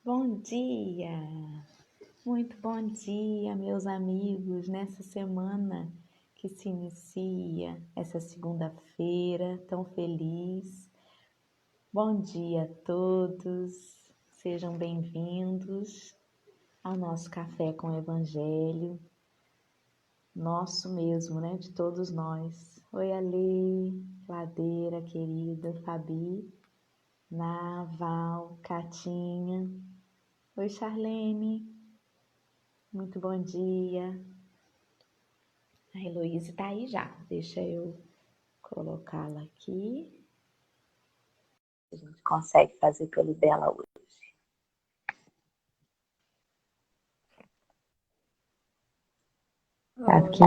Bom dia! Muito bom dia, meus amigos, nessa semana que se inicia, essa segunda-feira tão feliz. Bom dia a todos, sejam bem-vindos ao nosso Café com o Evangelho, nosso mesmo, né, de todos nós. Oi, Ale, Ladeira, querida, Fabi, Naval, Catinha. Oi, Charlene. Muito bom dia. A Heloísa tá aí já. Deixa eu colocá-la aqui. A gente consegue fazer pelo dela hoje. Tá aqui.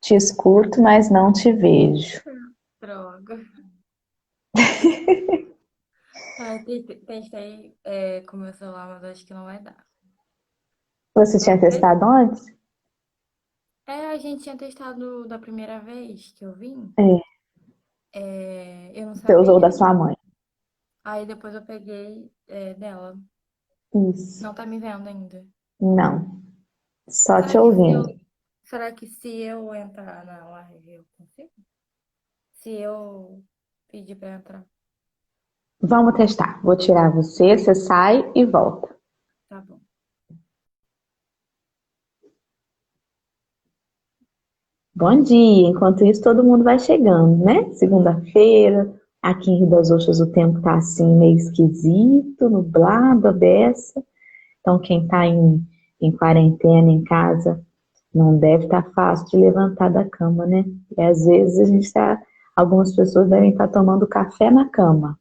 Te escuto, mas não te vejo. Droga. Testei com meu celular, mas acho que não vai dar. Você tinha testado antes? A gente tinha testado da primeira vez que eu vim. É. Eu não Você usou da sabia. sua mãe. Aí depois eu peguei dela. Isso. Não tá me vendo ainda. Não. Só te Será que se eu, ouvindo. será que se eu entrar na live eu consigo? Se eu pedir pra entrar, Vamos testar. Vou tirar você, você sai e volta. tá bom. Bom dia. Enquanto isso, todo mundo vai chegando, né? Segunda-feira. Aqui em Rio das Ostras o tempo tá assim meio esquisito, nublado, a beça. Então, quem está em quarentena em casa não deve estar fácil de levantar da cama, né? E às vezes algumas pessoas devem estar tomando café na cama.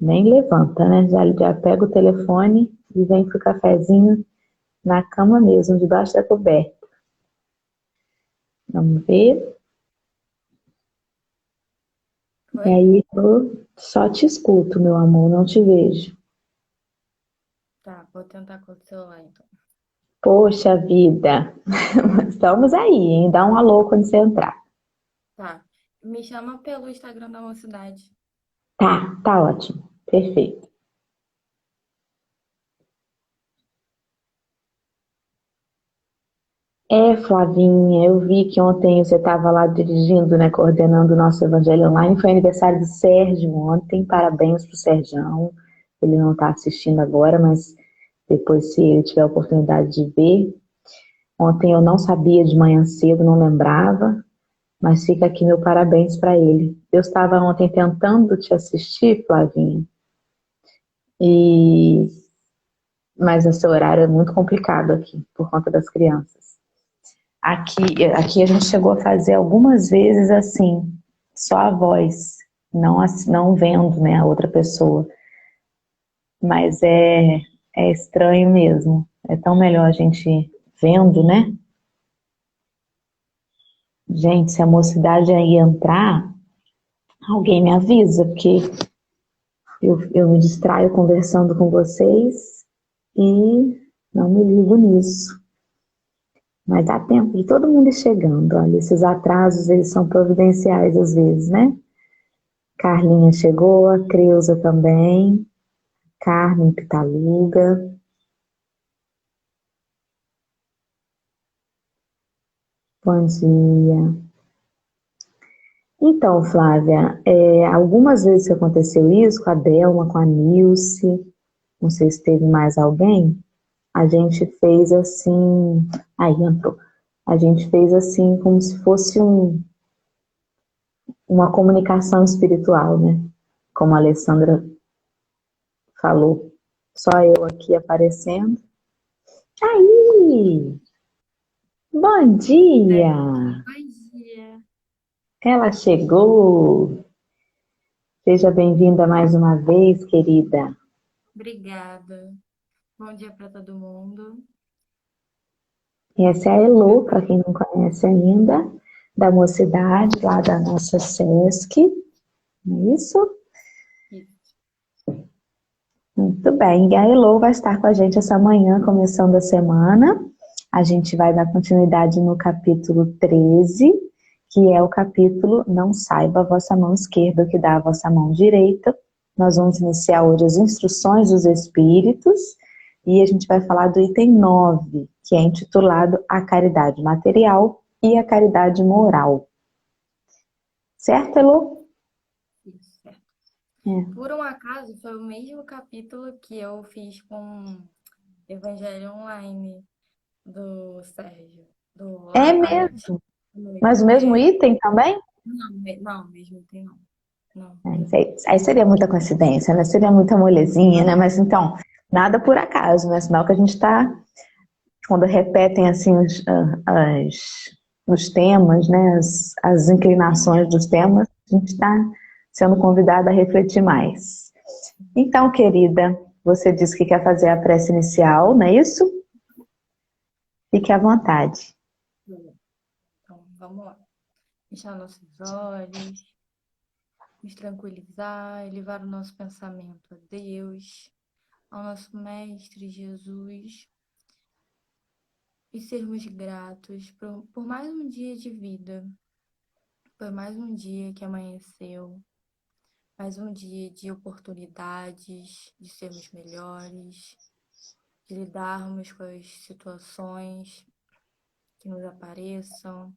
Nem levanta, né? Já pega o telefone e vem pro cafezinho na cama mesmo, debaixo da coberta. Vamos ver. E Oi? aí eu só te escuto, meu amor, não te vejo. Tá, vou tentar com o celular então. Poxa vida, estamos aí, hein? Dá um alô quando você entrar. Tá. Me chama pelo Instagram da mocidade. Tá ótimo, perfeito. Flavinha, eu vi que ontem você estava lá dirigindo, né, coordenando o nosso Evangelho Online. Foi aniversário do Sérgio ontem, parabéns pro Serjão. Ele não está assistindo agora, mas depois, se ele tiver a oportunidade de ver. Ontem eu não sabia de manhã cedo, não lembrava, mas fica aqui meu parabéns para ele. Eu estava ontem tentando te assistir, Flavinha, e mas esse horário é muito complicado aqui, por conta das crianças. Aqui a gente chegou a fazer algumas vezes assim, só a voz, não vendo, né, a outra pessoa. Mas é estranho mesmo. É tão melhor a gente vendo, né? Gente, se a mocidade aí entrar, alguém me avisa, porque eu me distraio conversando com vocês e não me ligo nisso. Mas dá tempo de todo mundo ir chegando. Olha, esses atrasos, eles são providenciais às vezes, né? Carlinha chegou, a Creuza também, Carmen Pitaluga. Bom dia. Então, Flávia, algumas vezes que aconteceu isso, com a Delma, com a Nilce, não sei se teve mais alguém, a gente fez assim, aí entrou, a gente fez assim como se fosse uma comunicação espiritual, né? Como a Alessandra falou, só eu aqui aparecendo. Aí, bom dia! Bom dia. Ela chegou! Seja bem-vinda mais uma vez, querida. Obrigada. Bom dia para todo mundo. Essa é a Elo, para quem não conhece ainda, da Mocidade, lá da nossa SESC, não é isso? Muito bem, e a Elo vai estar com a gente essa manhã, começando a semana. A gente vai dar continuidade no capítulo 13, que é o capítulo Não saiba a vossa mão esquerda o que dá a vossa mão direita. Nós vamos iniciar hoje as instruções dos Espíritos e a gente vai falar do item 9, que é intitulado A Caridade Material e a Caridade Moral. Certo, Elô? Isso, certo. É. Por um acaso, foi o mesmo capítulo que eu fiz com Evangelho Online do Sérgio, do É Alex. mesmo? Mas o mesmo item também? Não, mesmo tem não. Não. Aí seria muita coincidência, né? Seria muita molezinha, né? Mas então, nada por acaso, né? Sinal que a gente está, quando repetem assim os temas, né? As inclinações dos temas, a gente está sendo convidada a refletir mais. Então, querida, você disse que quer fazer a prece inicial, não é isso? Fique à vontade. Então, vamos lá. Fechar nossos olhos, nos tranquilizar, elevar o nosso pensamento a Deus, ao nosso Mestre Jesus, e sermos gratos por mais um dia de vida, por mais um dia que amanheceu, mais um dia de oportunidades, de sermos melhores, de lidarmos com as situações que nos apareçam,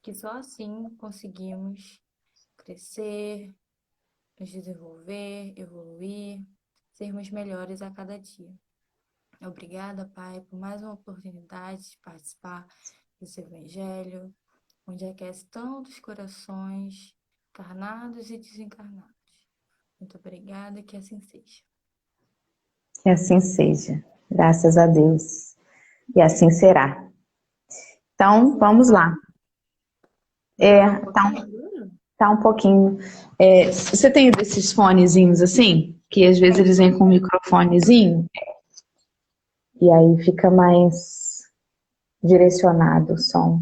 que só assim conseguimos crescer, nos desenvolver, evoluir, sermos melhores a cada dia. Obrigada, Pai, por mais uma oportunidade de participar desse Evangelho, onde aquece tantos corações, encarnados e desencarnados. Muito obrigada, que assim seja. Que assim seja. Graças a Deus. E assim será. Então, vamos lá. Melhorou um pouquinho agora? Tá um pouquinho. Você tem desses fonezinhos assim, que às vezes eles vêm com um microfonezinho, e aí fica mais direcionado o som.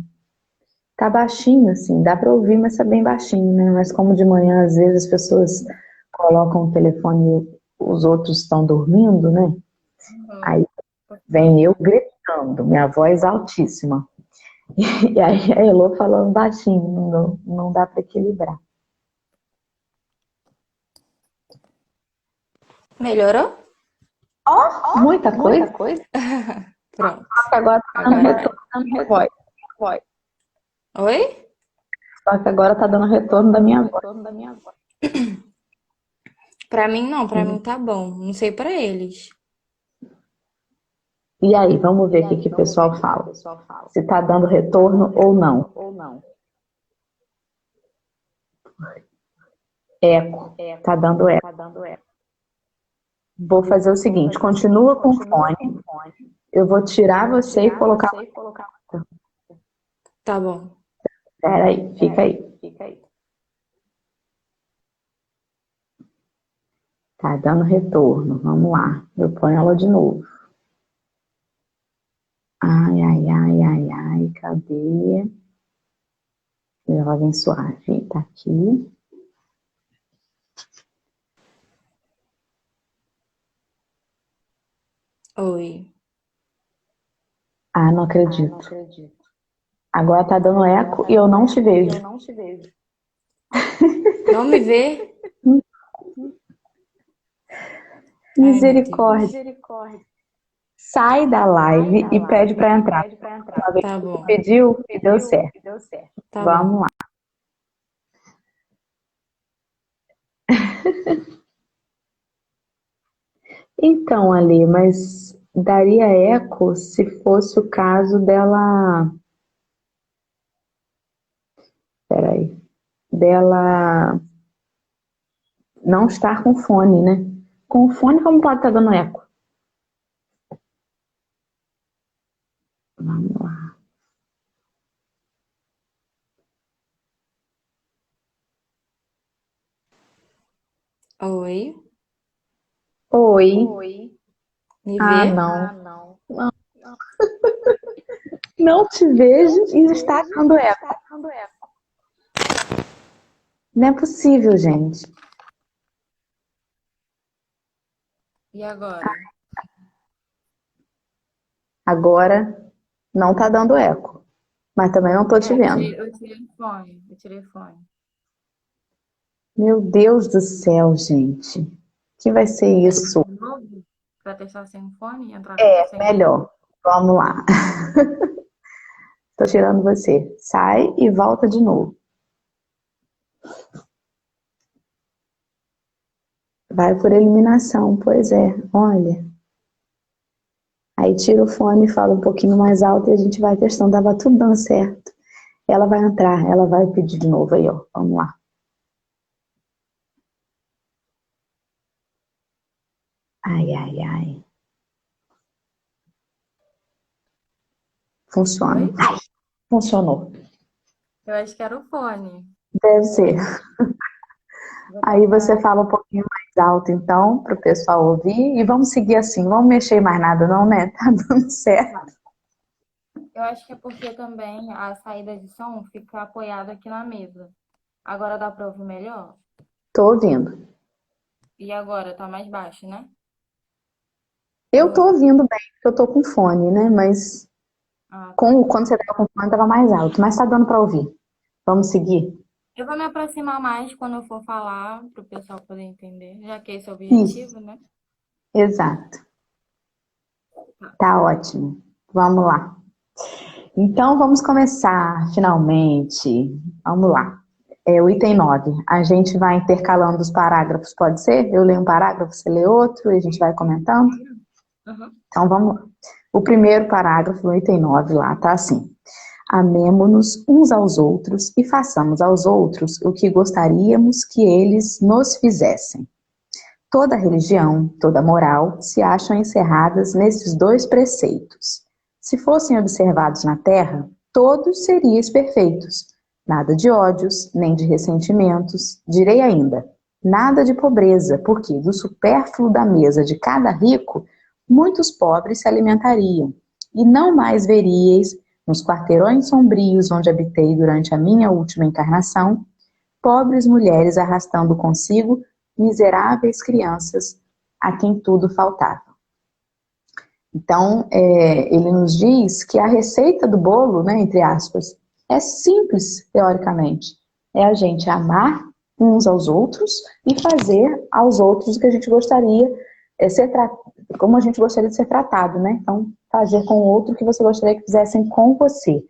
Tá baixinho, assim, dá para ouvir, mas tá bem baixinho, né? Mas como de manhã, às vezes, as pessoas colocam o telefone e os outros estão dormindo, né? Aí vem eu gritando, minha voz altíssima. E aí a Elô falando baixinho, não dá para equilibrar. Melhorou? Muita coisa. Pronto. Só que agora tá dando Agora vai. retorno da minha voz. Oi? Só que agora tá dando retorno da minha voz. Pra mim não, pra mim tá bom. Não sei pra eles. E aí, vamos ver o que o pessoal fala. Se tá dando retorno ou não. Eco. Tá dando eco. Vou fazer o seguinte, continua com o fone. Eu vou tirar você e colocar. Tá bom. Espera aí, fica aí. Tá dando retorno. Vamos lá. Eu ponho ela de novo. Ai, ai, ai, ai, ai. Cadê? Ela vem suave. Tá aqui. Oi. Ah, não acredito. Agora tá dando eco e eu não te vejo. Não me vê? Ai, meu Deus. Misericórdia. Sai da live e pede para entrar. Uma vez Tá que você bom. pediu e deu certo. Tá Vamos bom. lá. Então, Ali, mas daria eco se fosse o caso dela. Peraí. Dela não estar com fone, né? Com fone, como pode estar dando eco? Vamos lá. Oi. Oi. Me Ah, vê? não. Não te vejo e está dando eco. Não é possível, gente. E agora? Agora não está dando eco. Mas também não estou te É, vendo. eu tirei o fone. Eu tirei o fone. Meu Deus do céu, gente. Que vai ser isso? De novo, para testar sem fone e entrar É, sem fone. melhor. Vamos lá. Tô tirando você. Sai e volta de novo. Vai por eliminação, pois é. Olha. Aí tira o fone e fala um pouquinho mais alto e a gente vai testando. Tava tudo dando certo. Ela vai entrar, ela vai pedir de novo aí, ó. Vamos lá. Ai, ai, ai. Funciona. Oi? Ai, funcionou. Eu acho que era o fone. Deve ser. Vou Aí você tentar. fala um pouquinho mais alto, então, para o pessoal ouvir. E vamos seguir assim. Vamos mexer mais nada, não, né? Tá dando Tá. certo. Eu acho que é porque também a saída de som fica apoiada aqui na mesa. Agora dá para ouvir melhor? Tô ouvindo. E agora tá mais baixo, né? Eu tô Ou... ouvindo bem, porque eu tô com fone, né? Mas Ah, tá. quando você tava com fone, tava mais alto. Mas tá dando para ouvir. Vamos seguir? Eu vou me aproximar mais quando eu for falar, para o pessoal poder entender, já que esse é o Isso, objetivo, né? exato. Tá. Tá ótimo. Vamos lá. Então vamos começar, finalmente. Vamos lá. É o item 9. A gente vai intercalando os parágrafos, pode ser? Eu leio um parágrafo, você lê outro e a gente vai comentando? Uhum. Então vamos lá. O primeiro parágrafo do item 9 lá tá assim: amemo-nos uns aos outros e façamos aos outros o que gostaríamos que eles nos fizessem. Toda religião, toda moral se acham encerradas nesses dois preceitos. Se fossem observados na terra, todos seriais perfeitos. Nada de ódios, nem de ressentimentos, direi ainda, nada de pobreza, porque do supérfluo da mesa de cada rico, muitos pobres se alimentariam, e não mais veríeis, nos quarteirões sombrios onde habitei durante a minha última encarnação, pobres mulheres arrastando consigo miseráveis crianças a quem tudo faltava. Então, ele nos diz que a receita do bolo, né, entre aspas, é simples, teoricamente. É a gente amar uns aos outros e fazer aos outros o que a gente gostaria, como a gente gostaria de ser tratado, né? Então, fazer com o outro o que você gostaria que fizessem com você.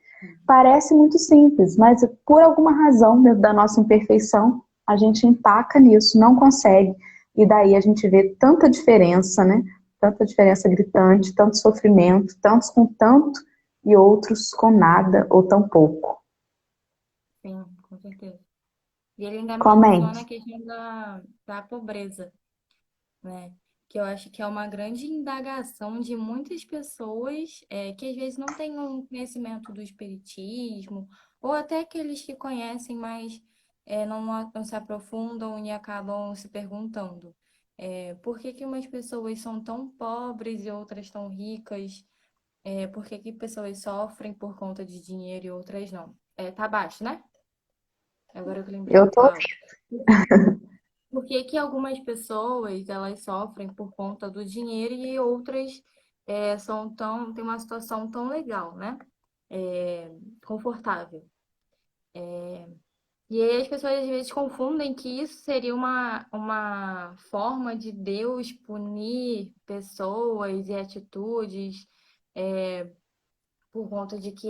Parece muito simples, mas por alguma razão, dentro da nossa imperfeição, a gente empaca nisso, não consegue. E daí a gente vê tanta diferença, né? Tanta diferença gritante, tanto sofrimento, tantos com tanto e outros com nada ou tão pouco. Sim, com certeza. E ele ainda menciona a Comente. questão da pobreza, né? Que eu acho que é uma grande indagação de muitas pessoas que às vezes não têm um conhecimento do espiritismo, ou até aqueles que conhecem, mas não se aprofundam e acabam se perguntando por que que umas pessoas são tão pobres e outras tão ricas? Por que que pessoas sofrem por conta de dinheiro e outras não? Tá baixo, né? Agora eu que lembrei Eu que tô. tá alto. Por que que algumas pessoas elas sofrem por conta do dinheiro e outras têm uma situação tão legal, né? É, confortável. E aí as pessoas às vezes confundem que isso seria uma forma de Deus punir pessoas e atitudes por conta de que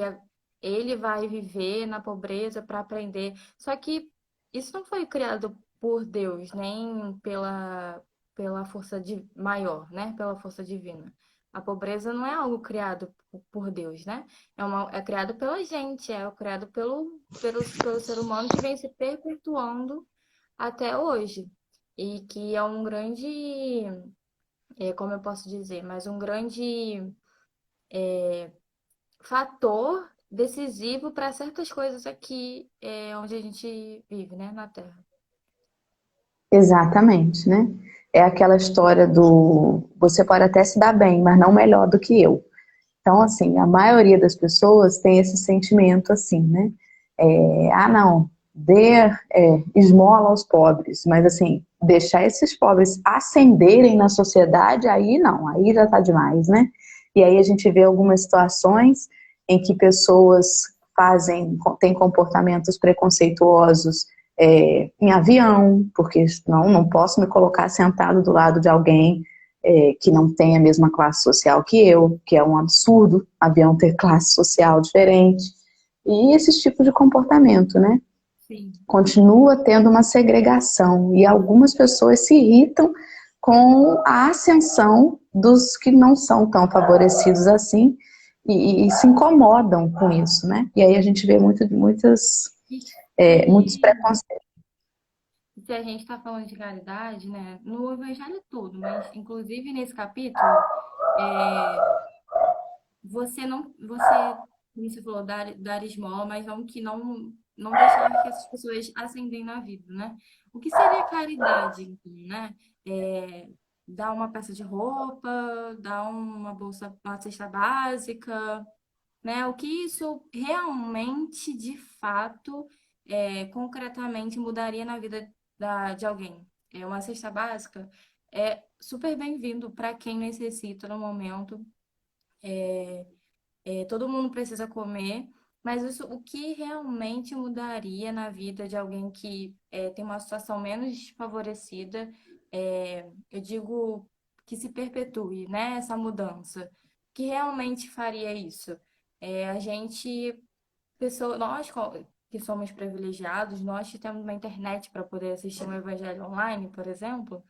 ele vai viver na pobreza para aprender. Só que isso não foi criado por Deus, nem pela força maior, né? Pela força divina. A pobreza não é algo criado por Deus, né? É criado pela gente, é criado pelo ser humano que vem se perpetuando até hoje. E que é um grande, como eu posso dizer, mas um grande fator decisivo para certas coisas aqui onde a gente vive, né, na Terra. Exatamente, né? É aquela história do você pode até se dar bem, mas não melhor do que eu. Então, assim, a maioria das pessoas tem esse sentimento assim, né? Não, dê esmola aos pobres, mas assim, deixar esses pobres ascenderem na sociedade, aí não, aí já tá demais, né? E aí a gente vê algumas situações em que pessoas têm comportamentos preconceituosos em avião, porque senão não posso me colocar sentado do lado de alguém que não tem a mesma classe social que eu, que é um absurdo avião ter classe social diferente. E esses tipos de comportamento, né? Sim. Continua tendo uma segregação e algumas pessoas se irritam com a ascensão dos que não são tão favorecidos assim e se incomodam com isso, né? E aí a gente vê E muitos se, preconceitos. se a gente está falando de caridade, né? No Evangelho todo, mas inclusive nesse capítulo, é, como você falou, dar esmola, mas não que não deixar que essas pessoas ascendem na vida, né? O que seria caridade, então, né? É, dar uma peça de roupa, dar uma bolsa, uma cesta básica, né? O que isso realmente, de fato, concretamente mudaria na vida de alguém? É uma cesta básica é super bem-vindo para quem necessita no momento. Todo mundo precisa comer, mas isso, o que realmente mudaria na vida de alguém que tem uma situação menos favorecida, eu digo que se perpetue, né, essa mudança. O que realmente faria isso? A gente, que somos privilegiados, nós que temos uma internet para poder assistir um evangelho online, por exemplo,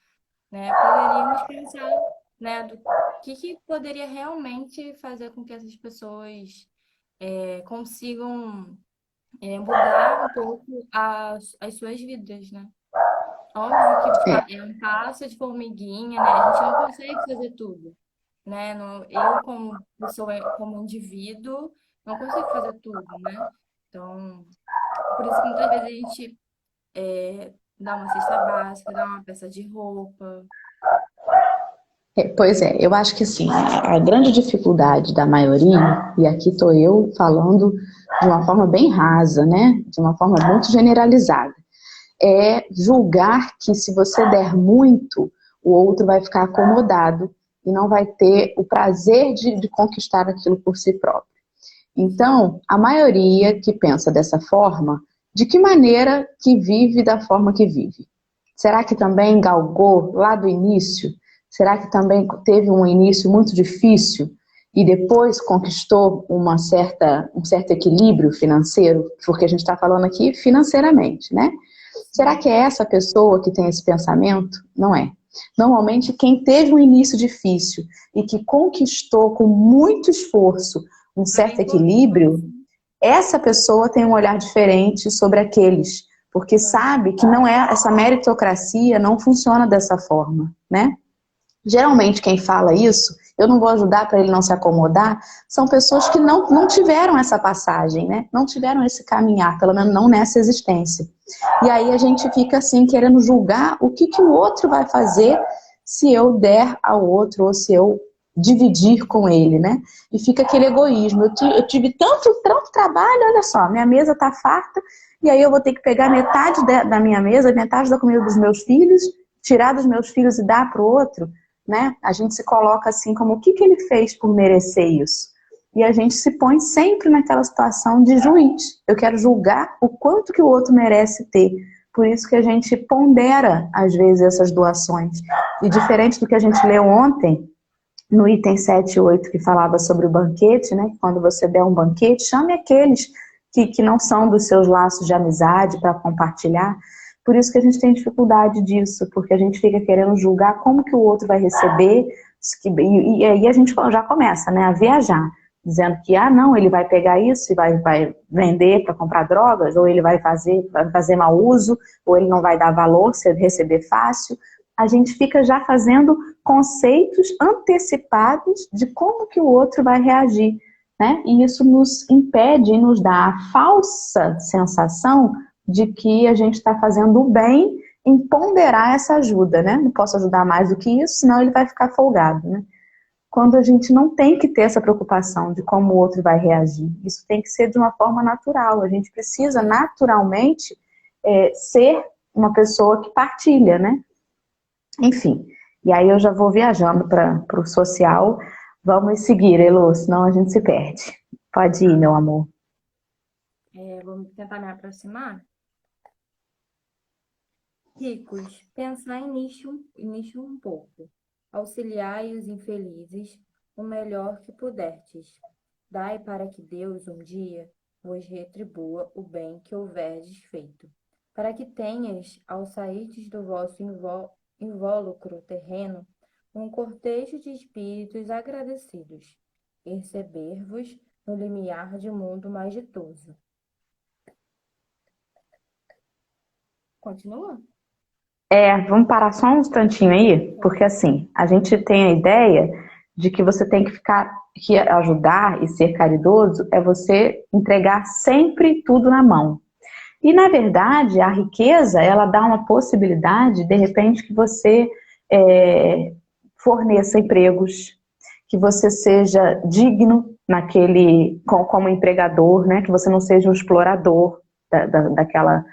né, poderíamos pensar, né, do que poderia realmente fazer com que essas pessoas consigam mudar um pouco as suas vidas, né? Óbvio que É, é um passo de formiguinha, né? A gente não consegue fazer tudo, né? Eu, como pessoa, como indivíduo, não consigo fazer tudo, né? Então, por isso que muitas vezes a gente dá uma cesta básica, dá uma peça de roupa. pois é, eu acho que assim, a grande dificuldade da maioria, e aqui estou eu falando de uma forma bem rasa, né? De uma forma muito generalizada, é julgar que se você der muito, o outro vai ficar acomodado e não vai ter o prazer de conquistar aquilo por si próprio. Então, a maioria que pensa dessa forma, de que maneira que vive da forma que vive? Será que também galgou lá do início? Será que também teve um início muito difícil e depois conquistou um certo equilíbrio financeiro? Porque a gente está falando aqui financeiramente, né? Será que Sim. é essa pessoa que tem esse pensamento? Não é. Normalmente, quem teve um início difícil e que conquistou com muito esforço um certo Também conseguiu, equilíbrio, essa pessoa tem um olhar diferente sobre aqueles, porque sabe que não é essa meritocracia não funciona dessa forma, né? Geralmente quem fala isso, eu não vou ajudar para ele não se acomodar, são pessoas que não tiveram essa passagem, né? Não tiveram esse caminhar, pelo menos não nessa existência. E aí a gente fica assim querendo julgar o que o outro vai fazer se eu der ao outro ou se eu dividir com ele, né? E fica aquele egoísmo. Eu tive tanto trabalho, olha só, minha mesa tá farta, e aí eu vou ter que pegar metade da minha mesa, metade da comida dos meus filhos, tirar dos meus filhos e dar para o outro, né? A gente se coloca assim como o que ele fez por merecer isso? E a gente se põe sempre naquela situação de juiz. Eu quero julgar o quanto que o outro merece ter. Por isso que a gente pondera, às vezes, essas doações. E diferente do que a gente leu ontem, no item 7 e 8, que falava sobre o banquete, né? Quando você der um banquete, chame aqueles que não são dos seus laços de amizade para compartilhar. Por isso que a gente tem dificuldade disso, porque a gente fica querendo julgar como que o outro vai receber, e aí a gente já começa, né, a viajar, dizendo que, não, ele vai pegar isso e vai vender para comprar drogas, ou ele vai fazer mau uso, ou ele não vai dar valor se receber fácil. A gente fica já fazendo conceitos antecipados de como que o outro vai reagir, né? E isso nos impede e nos dá a falsa sensação de que a gente está fazendo o bem em ponderar essa ajuda, né? Não posso ajudar mais do que isso, senão ele vai ficar folgado, né? Quando a gente não tem que ter essa preocupação de como o outro vai reagir. Isso tem que ser de uma forma natural. A gente precisa Sim. naturalmente ser uma pessoa que partilha, né? Enfim, e aí eu já vou viajando para o social. Vamos seguir, Elô, senão a gente se perde. Pode ir, Tá. meu amor. Vou tentar me aproximar. Ricos, pensai nisto um pouco. Auxiliai os infelizes o melhor que puderdes. Dai para que Deus um dia vos retribua o bem que houverdes feito, para que tenhas, ao sairdes do vosso invólucro terreno, um cortejo de espíritos agradecidos, e receber-vos no limiar de mundo mais ditoso. Continua? Vamos parar só um instantinho aí, porque assim, a gente tem a ideia de que você tem que ficar, que ajudar e ser caridoso é você entregar sempre tudo na mão. E na verdade, a riqueza, ela dá uma possibilidade, de repente, que você é, forneça empregos, que você seja digno como empregador, né? Que você não seja um explorador daquela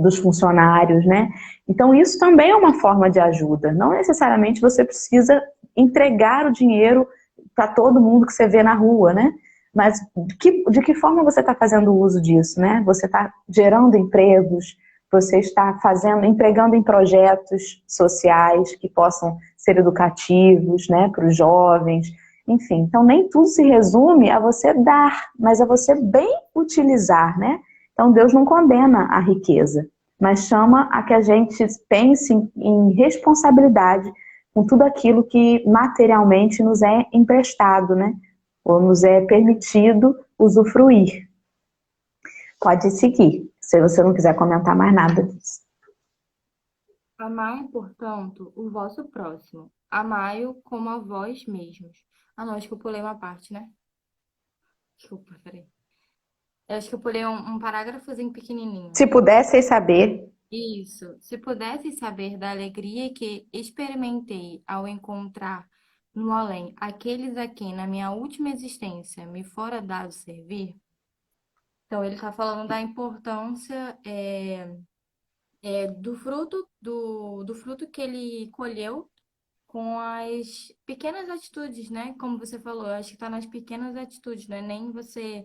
dos funcionários, né? Então isso também é uma forma de ajuda. Não necessariamente você precisa entregar o dinheiro para todo mundo que você vê na rua, né? Mas de que forma você está fazendo uso disso, né? Você está gerando empregos, você está empregando em projetos sociais que possam ser educativos, né, para os jovens, enfim. Então nem tudo se resume a você dar, mas a você bem utilizar, né? Então Deus não condena a riqueza, mas chama a que a gente pense em responsabilidade com tudo aquilo que materialmente nos é emprestado, né? Ou nos é permitido usufruir. Pode seguir, se você não quiser comentar mais nada disso. Amai, portanto, o vosso próximo. Amai-o como a vós mesmos. Ah, não, acho que eu pulei uma parte, né? Desculpa, peraí. Eu acho que eu pulei um parágrafozinho pequenininho. Se pudesseis saber, Isso. Se pudesseis saber da alegria que experimentei ao encontrar no além aqueles a quem na minha última existência me fora dado servir. Então, ele está falando da importância do fruto que ele colheu com as pequenas atitudes, né? Como você falou, eu acho que está nas pequenas atitudes, não é nem você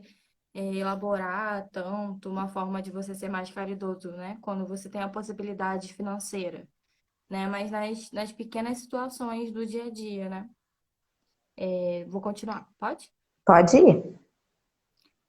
elaborar tanto uma forma de você ser mais caridoso, né? Quando você tem a possibilidade financeira, né? Mas nas pequenas situações do dia a dia, né? Vou continuar, pode? pode ir.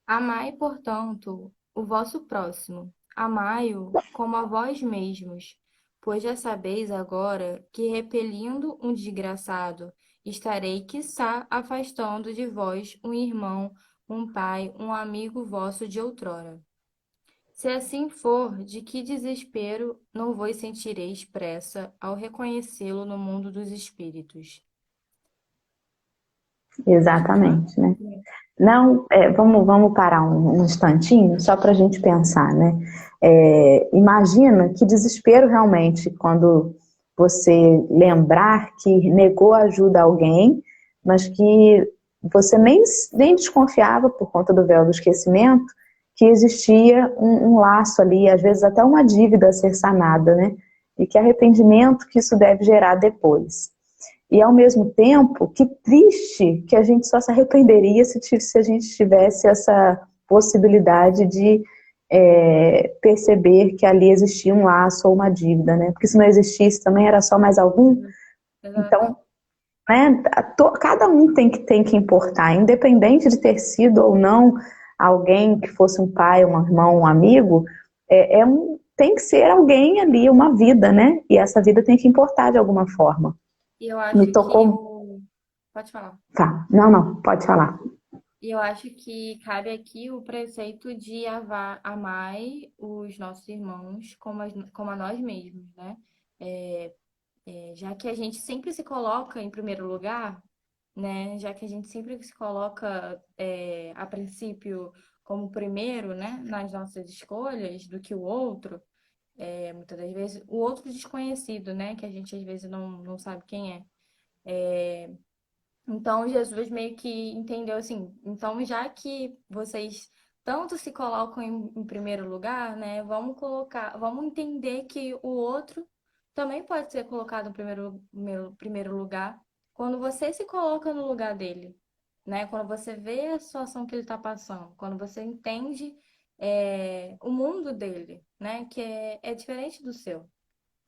Amai, portanto, o vosso próximo. Amai-o como a vós mesmos, pois já sabeis agora que, repelindo um desgraçado, estarei, quiçá, afastando de vós um irmão, um pai, um amigo vosso de outrora. Se assim for, de que desespero não vos sentireis pressa ao reconhecê-lo no mundo dos espíritos? Pode continuar? Exatamente, né? Não, vamos parar um instantinho só para a gente pensar, né? Imagina que desespero realmente quando você lembrar que negou ajuda a alguém, mas que você nem desconfiava por conta do véu do esquecimento que existia um laço ali, às vezes até uma dívida a ser sanada, né? E que arrependimento que isso deve gerar depois. E ao mesmo tempo, que triste que a gente só se arrependeria se a gente tivesse essa possibilidade de perceber que ali existia um laço ou uma dívida, né? Porque se não existisse também era só mais algum. Exato. Então, né, cada um tem que importar, independente de ter sido ou não alguém que fosse um pai, um irmão, um amigo, tem que ser alguém ali, uma vida, né? E essa vida tem que importar de alguma forma. E eu Me acho que tocou. Pode falar. Tá, não, pode falar. E eu acho que cabe aqui o preceito de amar os nossos irmãos como a nós mesmos, né? É, já que a gente sempre se coloca em primeiro lugar, né? Já que a gente sempre se coloca, a princípio, como primeiro, né? Nas nossas escolhas do que o outro, muitas das vezes, o outro desconhecido, né? Que a gente às vezes não sabe quem é. Então, Jesus meio que entendeu assim, então já que vocês tanto se colocam em primeiro lugar, né, vamos entender que o outro também pode ser colocado em primeiro lugar quando você se coloca no lugar dele, né, quando você vê a situação que ele está passando, quando você entende o mundo dele, né, que é diferente do seu.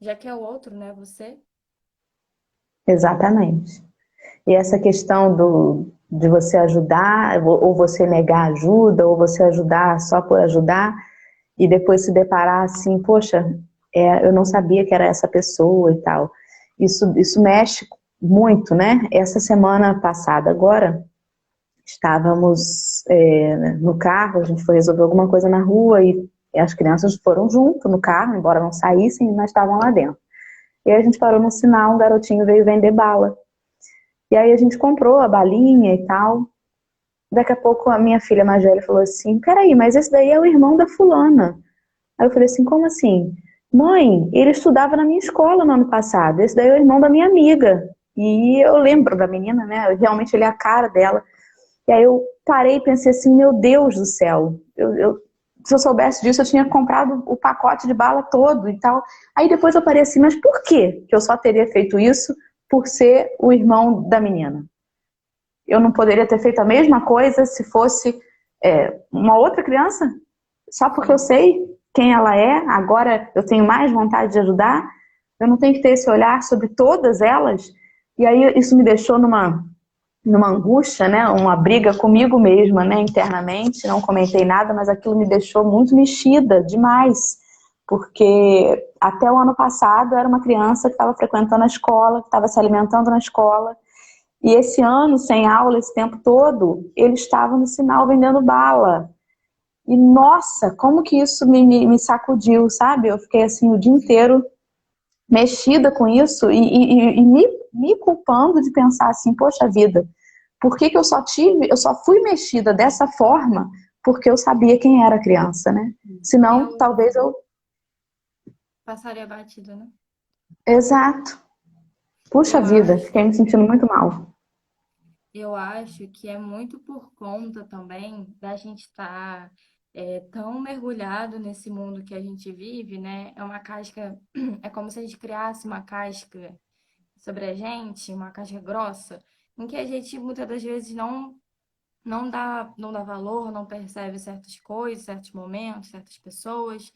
já que é o outro, né? Você. Exatamente. E essa questão de você ajudar, ou você negar ajuda, ou você ajudar só por ajudar, e depois se deparar assim, poxa, eu não sabia que era essa pessoa e tal. Isso mexe muito, né? Essa semana passada, agora, estávamos no carro, a gente foi resolver alguma coisa na rua e as crianças foram junto no carro, embora não saíssem, mas estavam lá dentro. E aí a gente parou no sinal, um garotinho veio vender bala. E aí a gente comprou a balinha e tal. Daqui a pouco a minha filha mais velha falou assim, peraí, mas esse daí é o irmão da fulana. Aí eu falei assim, como assim? Mãe, ele estudava na minha escola no ano passado, esse daí é o irmão da minha amiga. E eu lembro da menina, né? Eu realmente olhei a cara dela. E aí eu parei e pensei assim, meu Deus do céu, se eu soubesse disso, eu tinha comprado o pacote de bala todo e tal. Aí depois eu parei assim, mas por que eu só teria feito isso por ser o irmão da menina? Eu não poderia ter feito a mesma coisa se fosse uma outra criança? Só porque eu Sim. sei quem ela é, agora eu tenho mais vontade de ajudar? Eu não tenho que ter esse olhar sobre todas elas? E aí isso me deixou numa angústia, né, uma briga comigo mesma, né, internamente, não comentei nada, mas aquilo me deixou muito mexida demais, porque até o ano passado eu era uma criança que estava frequentando a escola, que estava se alimentando na escola, e esse ano, sem aula, esse tempo todo, ele estava no sinal vendendo bala. E nossa, como que isso me sacudiu, sabe? Eu fiquei assim o dia inteiro mexida com isso e me culpando de pensar assim, poxa vida, por que que eu só fui mexida dessa forma porque eu sabia quem era a criança, né? Senão, Eu talvez eu. passaria batida, né? Exato. Puxa Eu vida, acho, fiquei me sentindo muito mal. eu acho que é muito por conta também da gente estar tão mergulhado nesse mundo que a gente vive, né? É uma casca, é como se a gente criasse uma casca sobre a gente, uma casca grossa, em que a gente muitas das vezes não dá valor, não percebe certas coisas, certos momentos, certas pessoas,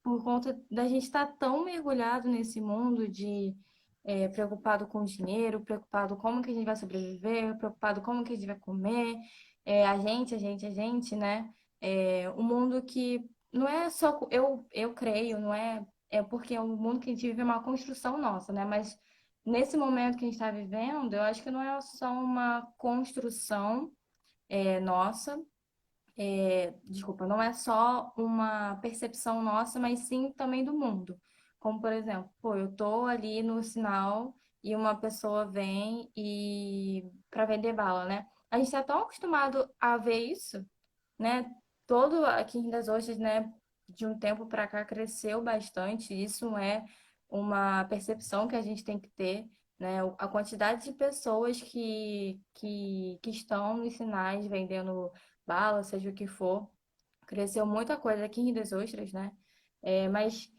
por conta da gente estar tão mergulhado nesse mundo de preocupado com o dinheiro, preocupado como que a gente vai sobreviver, preocupado como que a gente vai comer, a gente, né? Um mundo que não é só, eu creio, não é porque o mundo que a gente vive é uma construção nossa, né? Mas nesse momento que a gente está vivendo, eu acho que não é só uma construção nossa, desculpa, não é só uma percepção nossa, mas sim também do mundo. Como, por exemplo, pô, eu tô ali no sinal e uma pessoa vem e para vender bala, né? A gente está tão acostumado a ver isso, né? Todo aqui em Rio das Ostras, né, de um tempo para cá cresceu bastante. Isso é uma percepção que a gente tem que ter, né? A quantidade de pessoas que estão nos sinais vendendo bala, seja o que for, cresceu muita coisa aqui em Rio das Ostras, né? Mas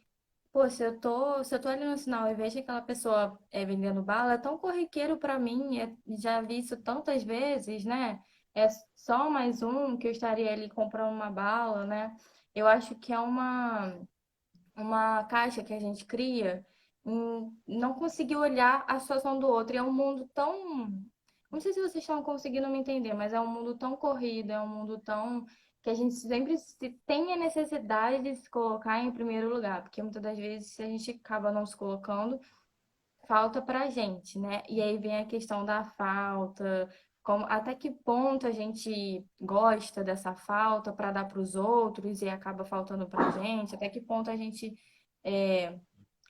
pô, se eu tô ali no sinal e vejo aquela pessoa vendendo bala, é tão corriqueiro para mim, já vi isso tantas vezes, né? É só mais um que eu estaria ali comprando uma bala, né? Eu acho que é uma caixa que a gente cria em não conseguir olhar a situação do outro. E é um mundo tão. Não sei se vocês estão conseguindo me entender, mas é um mundo tão corrido, é um mundo tão. Que a gente sempre tem a necessidade de se colocar em primeiro lugar, porque muitas das vezes, se a gente acaba não se colocando, falta pra gente, né? E aí vem a questão da falta, até que ponto a gente gosta dessa falta para dar para os outros e acaba faltando pra gente, até que ponto a gente é,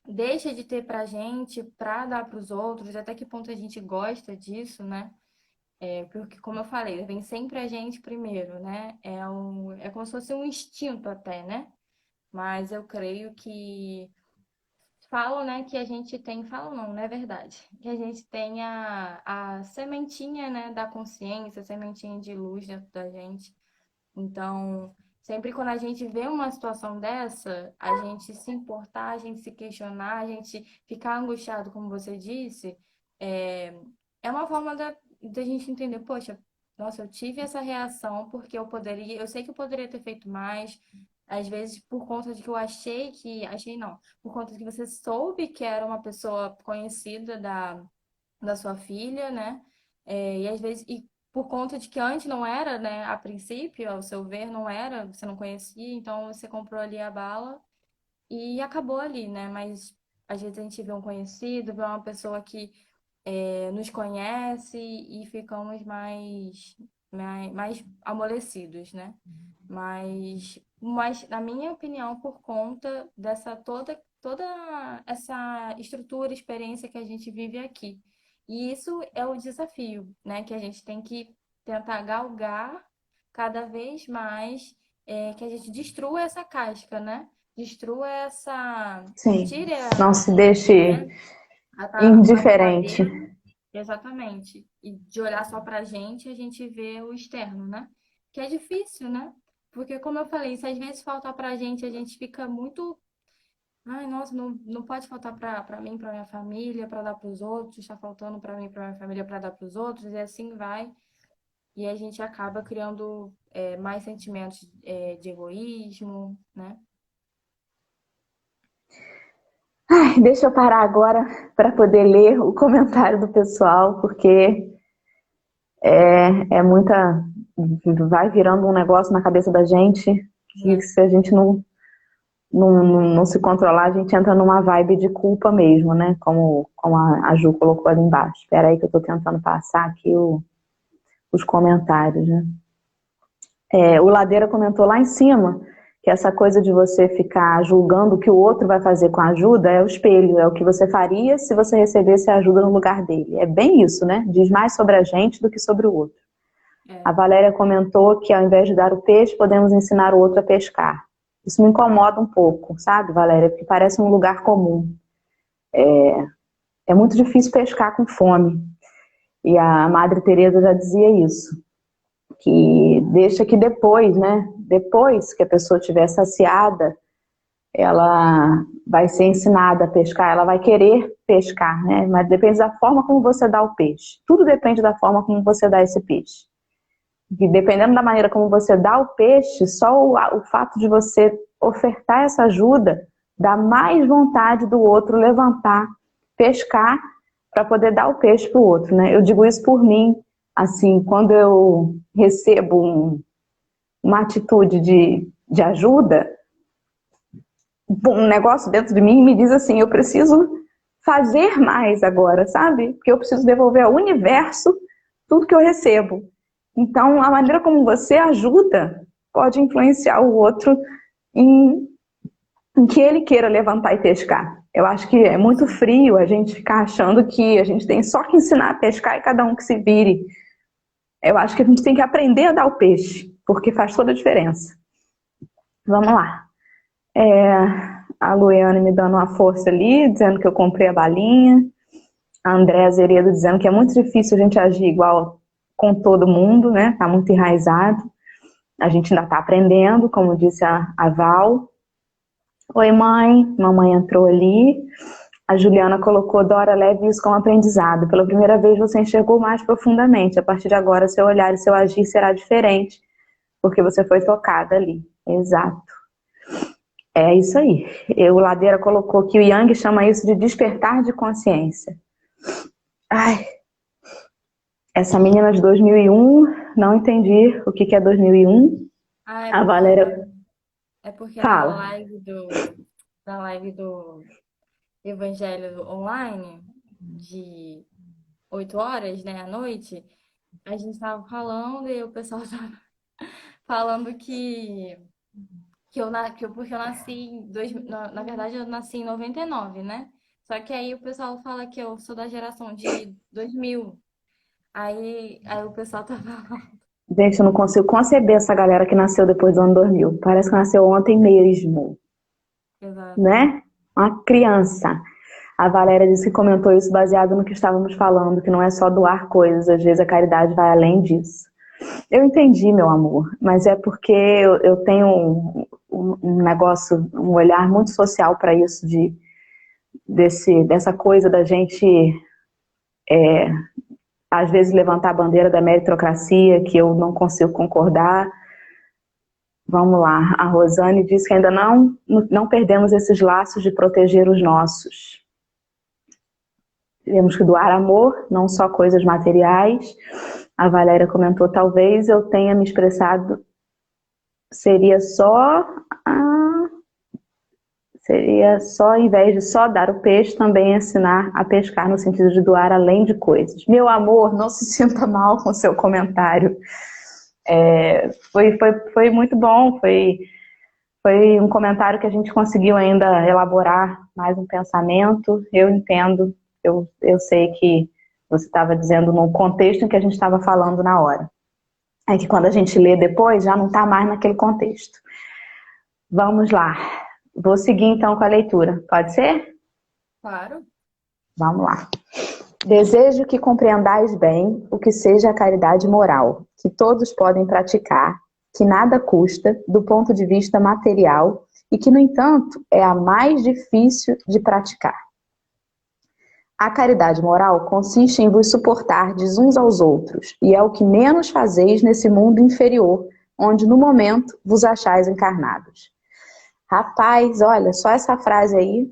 deixa de ter pra gente para dar para os outros, até que ponto a gente gosta disso, né? Porque, como eu falei, vem sempre a gente primeiro, né? É como se fosse um instinto até, né? Mas eu creio que falam, né, que a gente tem, falam não, não é verdade, que a gente tem a sementinha, né, da consciência, a sementinha de luz dentro da gente. Então, sempre quando a gente vê uma situação dessa, a gente se importar, a gente se questionar, a gente ficar angustiado, como você disse, é, é uma forma da gente entender, poxa, nossa, eu tive essa reação porque eu sei que eu poderia ter feito mais, Às vezes, por conta de que eu achei que. Achei não. Por conta de que você soube que era uma pessoa conhecida da sua filha, né? E às vezes. E por conta de que antes não era, né? A princípio, ao seu ver, não era, você não conhecia, então você comprou ali a bala e acabou ali, né? Mas às vezes a gente vê um conhecido, vê uma pessoa que nos conhece e ficamos mais amolecidos, né? Mas, na minha opinião, por conta dessa toda essa estrutura, experiência que a gente vive aqui. E isso é o desafio, né? Que a gente tem que tentar galgar cada vez mais, que a gente destrua essa casca, né? Destrua Sim, tire não se deixe né, a indiferente. tapadeira. Exatamente. E de olhar só pra gente, a gente vê o externo, né? Que é difícil, né? Porque, como eu falei, se às vezes faltar pra gente, a gente fica muito. Ai, nossa, não pode faltar pra mim, pra minha família, pra dar pros outros, está faltando pra mim, pra minha família, pra dar pros outros, e assim vai. E a gente acaba criando mais sentimentos de egoísmo, né? Ai, deixa eu parar agora para poder ler o comentário do pessoal, porque é muita. Vai virando um negócio na cabeça da gente que É. se a gente não se controlar, a gente entra numa vibe de culpa mesmo, né? Como a Ju colocou ali embaixo. Espera aí que eu estou tentando passar aqui os comentários, né? O Ladeira comentou lá em cima que essa coisa de você ficar julgando o que o outro vai fazer com a ajuda é o espelho, é o que você faria se você recebesse a ajuda no lugar dele. É bem isso, né? Diz mais sobre a gente do que sobre o outro. A É. Valéria comentou que ao invés de dar o peixe, podemos ensinar o outro a pescar. Isso me incomoda um pouco, sabe, Valéria? Porque parece um lugar comum. É muito difícil pescar com fome. E a Madre Teresa já dizia isso, que deixa que depois, né? Depois que a pessoa estiver saciada, ela vai ser ensinada a pescar, ela vai querer pescar, né? Mas depende da forma como você dá o peixe. Tudo depende da forma como você dá esse peixe. E dependendo da maneira como você dá o peixe, só o fato de você ofertar essa ajuda dá mais vontade do outro levantar, pescar, para poder dar o peixe para o outro, né? Eu digo isso por mim, assim, quando eu recebo uma atitude de ajuda, um negócio dentro de mim me diz assim, eu preciso fazer mais agora, sabe? Porque eu preciso devolver ao universo tudo que eu recebo. Então, a maneira como você ajuda pode influenciar o outro em, em que ele queira levantar e pescar. Eu acho que é muito frio a gente ficar achando que a gente tem só que ensinar a pescar e cada um que se vire. Eu acho que a gente tem que aprender a dar o peixe, porque faz toda a diferença. Vamos lá. A Luiane me dando uma força ali, dizendo que eu comprei a balinha. A Andréa Zeredo dizendo que é muito difícil a gente agir igual com todo mundo, né? Tá muito enraizado. A gente ainda tá aprendendo, como disse a Val. Oi, mãe. Mamãe entrou ali. A Juliana colocou: Dora, leve isso como aprendizado. Pela primeira vez você enxergou mais profundamente. A partir de agora, seu olhar e seu agir será diferente, porque você foi tocada ali. Exato. É isso aí. O Ladeira colocou que o Yang chama isso de despertar de consciência. Ai, essa menina de 2001, não entendi o que é 2001. Ah, A Valéria é porque fala. na live do Evangelho online, de 8 horas, né, à noite, a gente tava falando e o pessoal tava falando porque eu nasci na verdade eu nasci em 99, né? Só que aí o pessoal fala que eu sou da geração de 2000. Aí o pessoal tá falando. Gente, eu não consigo conceber essa galera que nasceu depois do ano 2000. Parece que nasceu ontem mesmo, Exato. né? Uma criança. A Valéria disse que comentou isso baseado no que estávamos falando, que não é só doar coisas, às vezes a caridade vai além disso. Eu entendi, meu amor, mas é porque eu tenho um negócio, um olhar muito social para isso, dessa coisa da gente, às vezes, levantar a bandeira da meritocracia, que eu não consigo concordar, Vamos lá. A Rosane diz que ainda não perdemos esses laços de proteger os nossos. Temos que doar amor, não só coisas materiais. A Valéria comentou, talvez eu tenha me expressado, seria só, ao invés de só dar o peixe, também ensinar a pescar, no sentido de doar além de coisas. Meu amor, não se sinta mal com o seu comentário. Foi muito bom, foi um comentário que a gente conseguiu ainda elaborar mais um pensamento. Eu entendo, eu sei que você estava dizendo no contexto em que a gente estava falando na hora. É que quando a gente lê depois, já não está mais naquele contexto. Vamos lá. Vou seguir então com a leitura. Pode ser? Claro. Vamos lá. Desejo que compreendais bem o que seja a caridade moral, que todos podem praticar, que nada custa do ponto de vista material e que, no entanto, é a mais difícil de praticar. A caridade moral consiste em vos suportardes uns aos outros, e é o que menos fazeis nesse mundo inferior, onde no momento vos achais encarnados. Rapaz, olha, só essa frase aí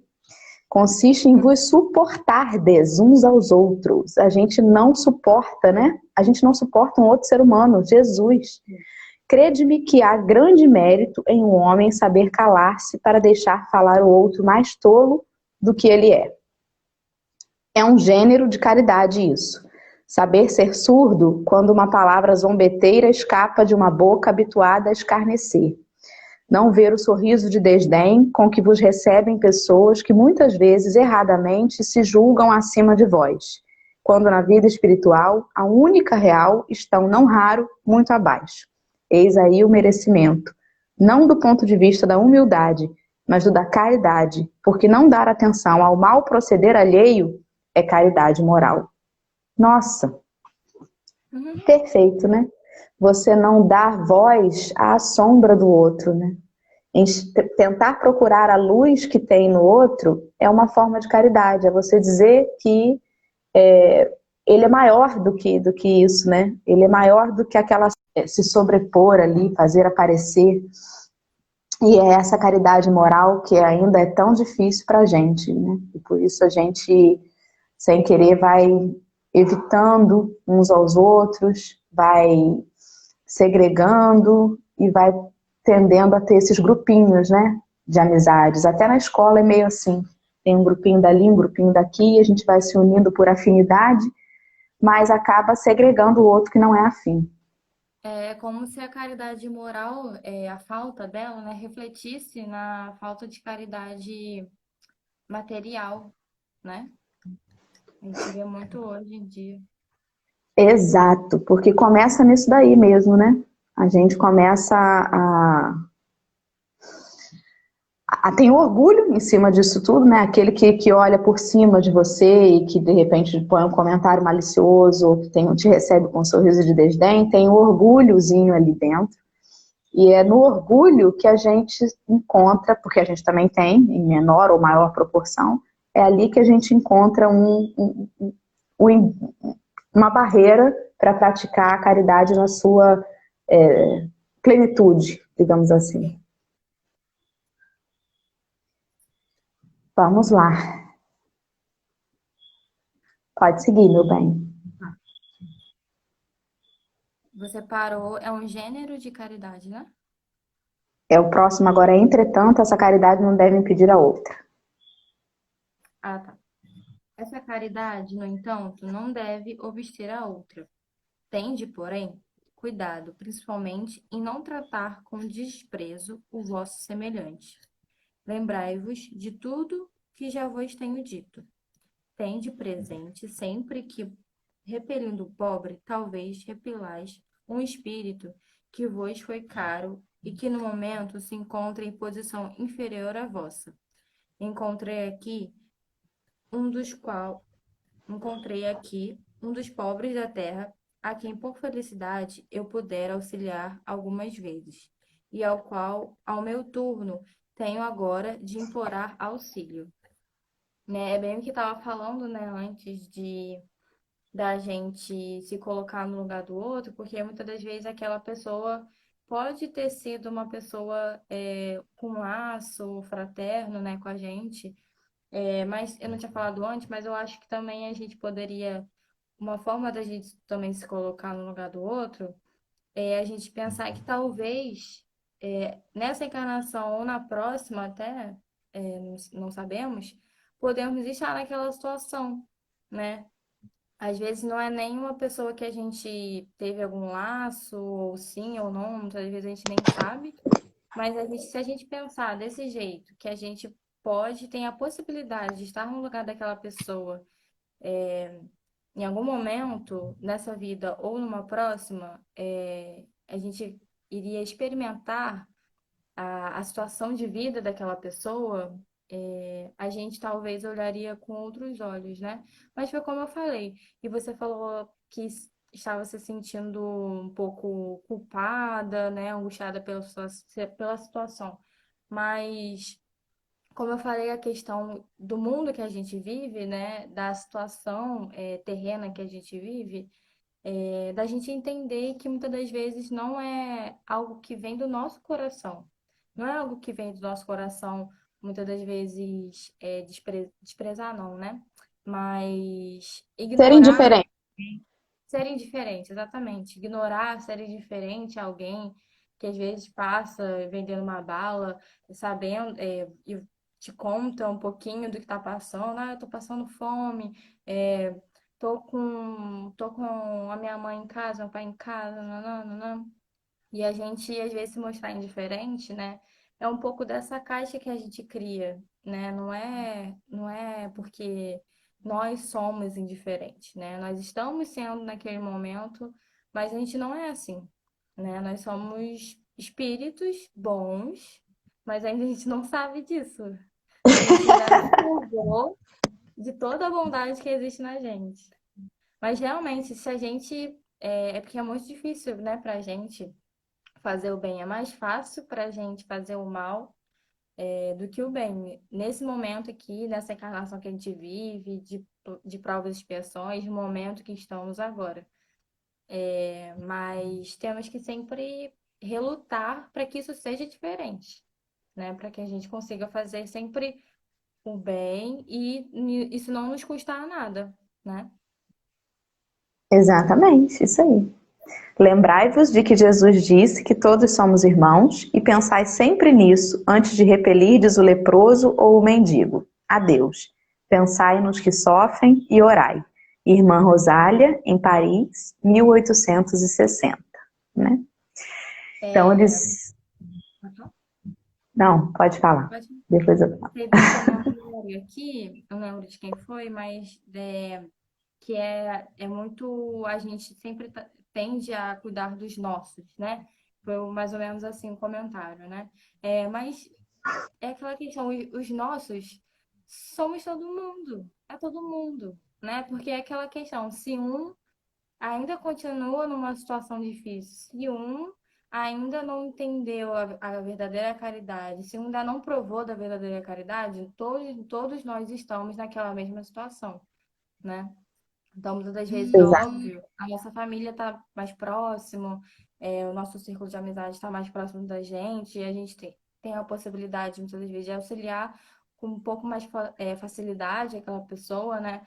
consiste em vos suportardes uns aos outros. A gente não suporta, né? A gente não suporta um outro ser humano, Jesus. Crede-me que há grande mérito em um homem saber calar-se para deixar falar o outro mais tolo do que ele é. É um gênero de caridade isso. Saber ser surdo quando uma palavra zombeteira escapa de uma boca habituada a escarnecer. Não ver o sorriso de desdém com que vos recebem pessoas que muitas vezes erradamente se julgam acima de vós, quando na vida espiritual a única real estão não raro muito abaixo. Eis aí o merecimento, não do ponto de vista da humildade, mas do da caridade, porque não dar atenção ao mal proceder alheio é caridade moral. Nossa, perfeito, né? Você não dar voz à sombra do outro, né? Tentar procurar a luz que tem no outro é uma forma de caridade, é você dizer que ele é maior do que isso, né? Ele é maior do que aquela se sobrepor ali, fazer aparecer. E é essa caridade moral que ainda é tão difícil para a gente, né? E por isso a gente, sem querer, vai evitando uns aos outros, vai segregando e vai tendendo a ter esses grupinhos, né, de amizades. Até na escola é meio assim. Tem um grupinho dali, um grupinho daqui, a gente vai se unindo por afinidade, mas acaba segregando o outro que não é afim. É como se a caridade moral, a falta dela, né, refletisse na falta de caridade material, né? A gente vê muito hoje em dia. Exato, porque começa nisso daí mesmo, né? A gente começa tem orgulho em cima disso tudo, né? Aquele que olha por cima de você e que de repente põe um comentário malicioso ou que te recebe com um sorriso de desdém, tem um orgulhozinho ali dentro. E é no orgulho que a gente encontra, porque a gente também tem, em menor ou maior proporção, é ali que a gente encontra uma barreira para praticar a caridade na sua plenitude, digamos assim. Vamos lá. Pode seguir, meu bem. Você parou, é um gênero de caridade, né? O próximo agora é, entretanto, essa caridade não deve impedir a outra. Ah, tá. Essa caridade, no entanto, não deve obster a outra. Tende, porém, cuidado, principalmente em não tratar com desprezo o vosso semelhante. Lembrai-vos de tudo que já vos tenho dito. Tende presente sempre que, repelindo o pobre, talvez repelais um espírito que vos foi caro e que no momento se encontra em posição inferior à vossa. Encontrei aqui um dos qual encontrei aqui um dos pobres da terra, a quem por felicidade eu puder auxiliar algumas vezes, e ao qual, ao meu turno, tenho agora de implorar auxílio. Né? É bem o que estava falando, né, antes de da gente se colocar no lugar do outro, porque muitas das vezes aquela pessoa pode ter sido uma pessoa com um laço fraterno, né, com a gente. Mas eu não tinha falado antes, mas eu acho que também a gente poderia, uma forma da gente também se colocar no lugar do outro, é a gente pensar que talvez nessa encarnação ou na próxima até, não sabemos, podemos estar naquela situação, né? Às vezes não é nenhuma pessoa que a gente teve algum laço, ou sim ou não, muitas vezes a gente nem sabe, mas se a gente pensar desse jeito, que a gente pode, tem a possibilidade de estar no lugar daquela pessoa em algum momento nessa vida ou numa próxima, a gente iria experimentar a situação de vida daquela pessoa, a gente talvez olharia com outros olhos, né? Mas foi como eu falei, e você falou que estava se sentindo um pouco culpada, né? Angustiada pela situação. Mas, como eu falei, a questão do mundo que a gente vive, né? Da situação, terrena que a gente vive, da gente entender que muitas das vezes não é algo que vem do nosso coração. Não é algo que vem do nosso coração, muitas das vezes desprezar, não, né? Mas Ser ignorar, indiferente. ser indiferente, exatamente. Ignorar, ser indiferente a alguém que às vezes passa vendendo uma bala, sabendo, e te conta um pouquinho do que está passando. Ah, eu tô passando fome, é, tô com a minha mãe em casa, meu pai em casa, nananana. E a gente, às vezes, se mostrar indiferente, né? É um pouco dessa caixa que a gente cria, né? Não é porque nós somos indiferentes, né? Nós estamos sendo naquele momento, mas a gente não é assim, né? Nós somos espíritos bons, mas ainda a gente não sabe disso. A gente ainda não provou de toda a bondade que existe na gente. Mas realmente, se a gente. É porque é muito difícil, né, pra gente fazer o bem. É mais fácil pra gente fazer o mal do que o bem. Nesse momento aqui, nessa encarnação que a gente vive, de provas e expiações, no momento que estamos agora. Mas temos que sempre relutar para que isso seja diferente, né? Para que a gente consiga fazer sempre o bem e isso não nos custar nada, né? Exatamente, isso aí. Lembrai-vos de que Jesus disse que todos somos irmãos e pensai sempre nisso antes de repelirdes o leproso ou o mendigo. Adeus. Pensai nos que sofrem e orai. Irmã Rosália, em Paris, 1860. Né? Então É, eles... Não, pode falar. pode Depois eu falo. teve um comentário aqui, eu não lembro de quem foi, mas que é muito. A gente sempre tende a cuidar dos nossos, né? Foi mais ou menos assim o comentário, né? Mas é aquela questão, os nossos somos todo mundo, é todo mundo, né? Porque é aquela questão, se um ainda continua numa situação difícil, se um ainda não entendeu a verdadeira caridade, se um ainda não provou da verdadeira caridade, todos nós estamos naquela mesma situação, né? Então, muitas das vezes, Exato. óbvio, a nossa família está mais próximo, o nosso círculo de amizade está mais próximo da gente, e a gente tem a possibilidade, muitas das vezes, de auxiliar com um pouco mais facilidade aquela pessoa, né?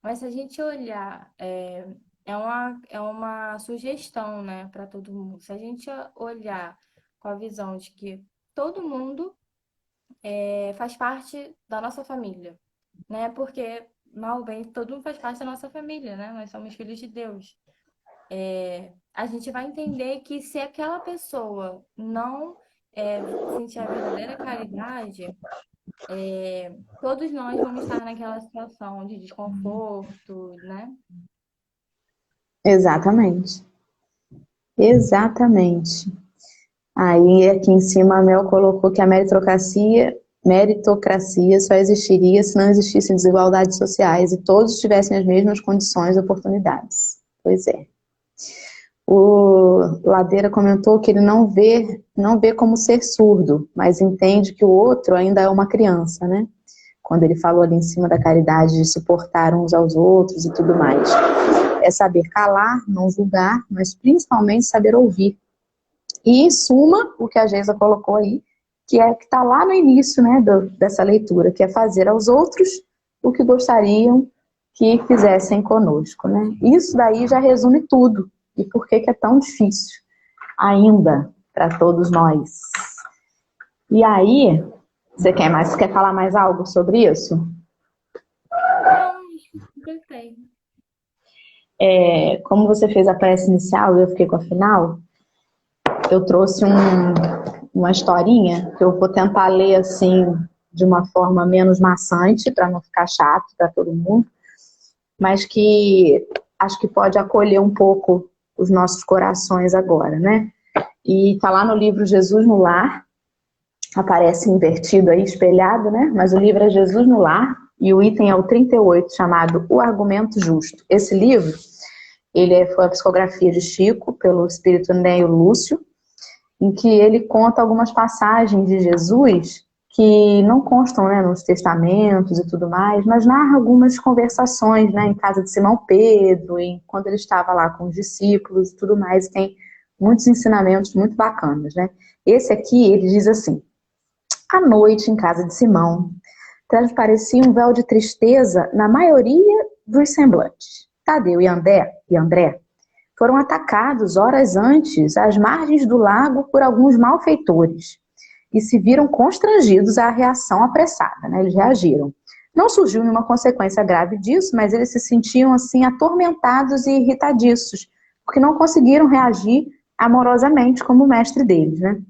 Mas se a gente olhar, é uma sugestão, né, para todo mundo. Se a gente olhar com a visão de que todo mundo faz parte da nossa família, né? Porque, mal ou bem, todo mundo faz parte da nossa família, né? Nós somos filhos de Deus. A gente vai entender que se aquela pessoa não sentir a verdadeira caridade, todos nós vamos estar naquela situação de desconforto, né? Exatamente. Exatamente. Aí aqui em cima a Mel colocou que a meritocracia só existiria se não existissem desigualdades sociais e todos tivessem as mesmas condições e oportunidades. Pois é. O Ladeira comentou que ele não vê como ser surdo, mas entende que o outro ainda é uma criança, né? Quando ele falou ali em cima da caridade de suportar uns aos outros e tudo mais. É saber calar, não julgar, mas principalmente saber ouvir. E, em suma, o que a Geisa colocou aí, que está lá no início, né, dessa leitura, que é fazer aos outros o que gostariam que fizessem conosco, né? Isso daí já resume tudo. E por que é tão difícil ainda para todos nós. E aí, você quer falar mais algo sobre isso? Não, gostei. Como você fez a prece inicial e eu fiquei com a final, eu trouxe uma historinha que eu vou tentar ler assim de uma forma menos maçante, para não ficar chato para todo mundo, mas que acho que pode acolher um pouco os nossos corações agora, né? E tá lá no livro Jesus no Lar, aparece invertido aí, espelhado, né? Mas o livro é Jesus no Lar, e o item é o 38, chamado O Argumento Justo. Esse livro, foi a psicografia de Chico, pelo espírito Neio Lúcio, em que ele conta algumas passagens de Jesus que não constam, né, nos testamentos e tudo mais, mas narra algumas conversações, né, em casa de Simão Pedro, quando ele estava lá com os discípulos e tudo mais, e tem muitos ensinamentos muito bacanas, né? Esse aqui, ele diz assim: à noite, em casa de Simão, transparecia um véu de tristeza na maioria dos semblantes. Tadeu e André foram atacados horas antes às margens do lago por alguns malfeitores e se viram constrangidos à reação apressada, né? Eles reagiram. Não surgiu nenhuma consequência grave disso, mas eles se sentiam assim atormentados e irritadiços, porque não conseguiram reagir amorosamente como o mestre deles, né?